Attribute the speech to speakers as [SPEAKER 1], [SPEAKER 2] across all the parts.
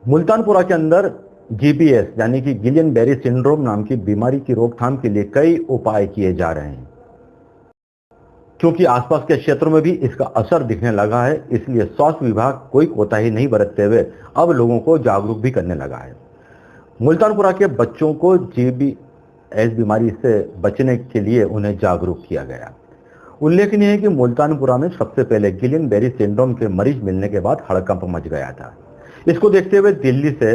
[SPEAKER 1] मुल्तानपुरा के अंदर जीबीएस यानी कि गिलियन बेरी सिंड्रोम नाम की बीमारी की रोकथाम के लिए कई उपाय किए जा रहे हैं। क्योंकि आसपास के क्षेत्रों में भी इसका असर दिखने लगा है, इसलिए स्वास्थ्य विभाग कोई कोताही नहीं बरतते हुए अब लोगों को जागरूक भी करने लगा है। मुल्तानपुरा के बच्चों को जीबीएस बीमारी से बचने के लिए उन्हें जागरूक किया गया। उल्लेखनीय है कि मुल्तानपुरा में सबसे पहले गिलियन बेरी सिंड्रोम के मरीज मिलने के बाद हड़कंप मच गया था। इसको देखते हुए दिल्ली से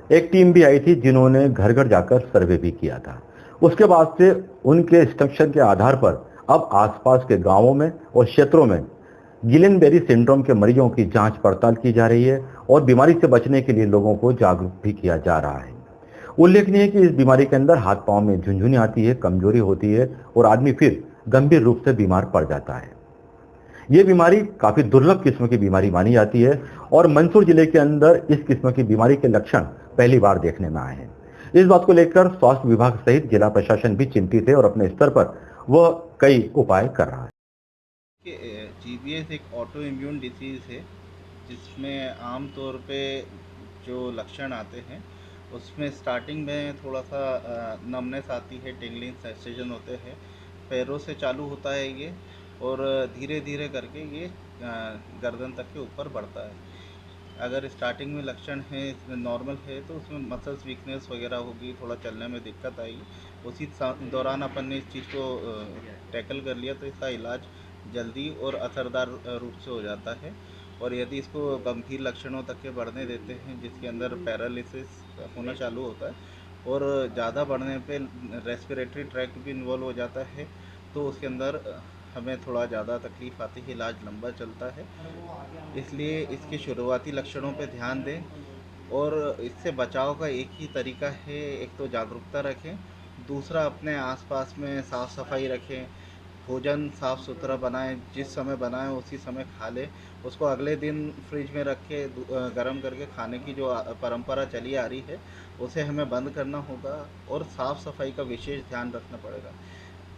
[SPEAKER 1] एक टीम भी आई थी, जिन्होंने घर घर जाकर सर्वे भी किया था। उसके बाद से उनके इंस्ट्रक्शन के आधार पर अब आसपास के गांवों में और क्षेत्रों में गिलेन बेरी सिंड्रोम के मरीजों की जांच पड़ताल की जा रही है और बीमारी से बचने के लिए लोगों को जागरूक भी किया जा रहा है। उल्लेखनीय है कि इस बीमारी के अंदर हाथ पांव में झुनझुनी आती है, कमजोरी होती है और आदमी फिर गंभीर रूप से बीमार पड़ जाता है। ये बीमारी काफी दुर्लभ किस्म की बीमारी मानी जाती है और मंदसौर जिले के अंदर इस किस्म की बीमारी के लक्षण पहली बार देखने में आए हैं। इस बात को लेकर स्वास्थ्य विभाग सहित जिला प्रशासन भी चिंतित है और अपने स्तर पर वह कई उपाय कर रहा है।
[SPEAKER 2] जीबीएस एक ऑटो इम्यून डिसीज़ है, जिसमें आमतौर पे जो लक्षण आते हैं उसमें स्टार्टिंग में थोड़ा सा नमनेस आती है, टिंगलिंग सेंसेशन होते हैं, पैरों से चालू होता है ये और धीरे धीरे करके ये गर्दन तक के ऊपर बढ़ता है। अगर स्टार्टिंग में लक्षण है नॉर्मल है तो उसमें मसल्स वीकनेस वगैरह होगी, थोड़ा चलने में दिक्कत आएगी। उसी दौरान अपन ने इस चीज़ को टैकल कर लिया तो इसका इलाज जल्दी और असरदार रूप से हो जाता है। और यदि इसको गंभीर लक्षणों तक के बढ़ने देते हैं, जिसके अंदर पैरालिसिस होना चालू होता है और ज़्यादा बढ़ने पे रेस्पिरेटरी ट्रैक्ट भी इन्वॉल्व हो जाता है, तो उसके अंदर हमें थोड़ा ज़्यादा तकलीफ़ आती है, इलाज लंबा चलता है। इसलिए इसके शुरुआती लक्षणों पे ध्यान दें और इससे बचाव का एक ही तरीका है, एक तो जागरूकता रखें, दूसरा अपने आसपास में साफ़ सफाई रखें, भोजन साफ़ सुथरा बनाएं, जिस समय बनाएं उसी समय खा लें, उसको अगले दिन फ्रिज में रख के गर्म करके खाने की जो परंपरा चली आ रही है उसे हमें बंद करना होगा और साफ़ सफाई का विशेष ध्यान रखना पड़ेगा।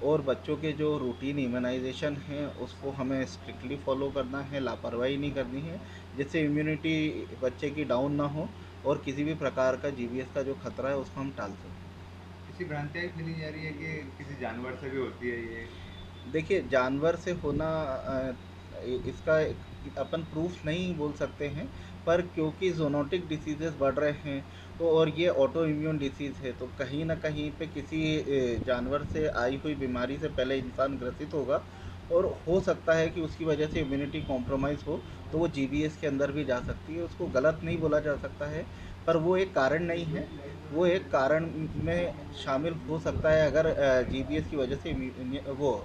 [SPEAKER 2] और बच्चों के जो रूटीन इम्यूनाइजेशन है उसको हमें स्ट्रिक्टली फॉलो करना है, लापरवाही नहीं करनी है, जिससे इम्यूनिटी बच्चे की डाउन ना हो और किसी भी प्रकार का जीबीएस का जो खतरा है उसको हम टाल सकें।
[SPEAKER 3] किसी भ्रांतियाँ फैली जा रही है कि किसी जानवर से भी होती है ये?
[SPEAKER 2] देखिए, जानवर से होना इसका अपन प्रूफ नहीं बोल सकते हैं, पर क्योंकि ज़ोनोटिक डिसीज़ेज़ बढ़ रहे हैं तो और ये ऑटो इम्यून डिसीज़ है, तो कहीं ना कहीं पे किसी जानवर से आई हुई बीमारी से पहले इंसान ग्रसित होगा और हो सकता है कि उसकी वजह से इम्यूनिटी कॉम्प्रोमाइज़ हो, तो वो जीबीएस के अंदर भी जा सकती है। उसको गलत नहीं बोला जा सकता है, पर वो एक कारण नहीं है, वो एक कारण में शामिल हो सकता है। अगर जीबीएस की वजह से वो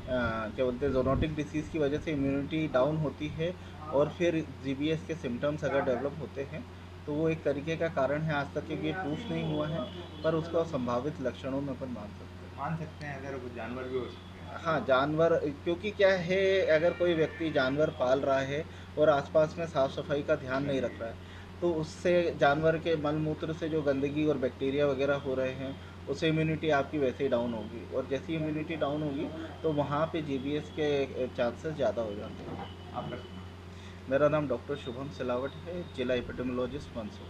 [SPEAKER 2] क्या बोलते हैं ज़ोनोटिक डिसीज़ की वजह से इम्यूनिटी डाउन होती है और फिर जीबीएस के सिम्टम्स अगर डेवलप होते हैं तो वो एक तरीके का कारण है। आज तक के ये प्रूफ नहीं हुआ है, पर उसका संभावित लक्षणों में अपन
[SPEAKER 3] मान सकते हैं अगर कुछ जानवर भी हो सकते हैं।
[SPEAKER 2] हाँ, जानवर, क्योंकि क्या है, अगर कोई व्यक्ति जानवर पाल रहा है और आसपास में साफ़ सफाई का ध्यान नहीं रख रहा है तो उससे जानवर के मल मूत्र से जो गंदगी और बैक्टीरिया वगैरह हो रहे हैं उससे इम्यूनिटी आपकी वैसे ही डाउन होगी और जैसी इम्यूनिटी डाउन होगी तो वहाँ पे जीबीएस के चांसेस ज़्यादा हो जाते हैं।
[SPEAKER 3] आपका?
[SPEAKER 2] मेरा नाम डॉक्टर शुभम सिलावट है, जिला एपिडेमियोलॉजिस्ट मंदसौर।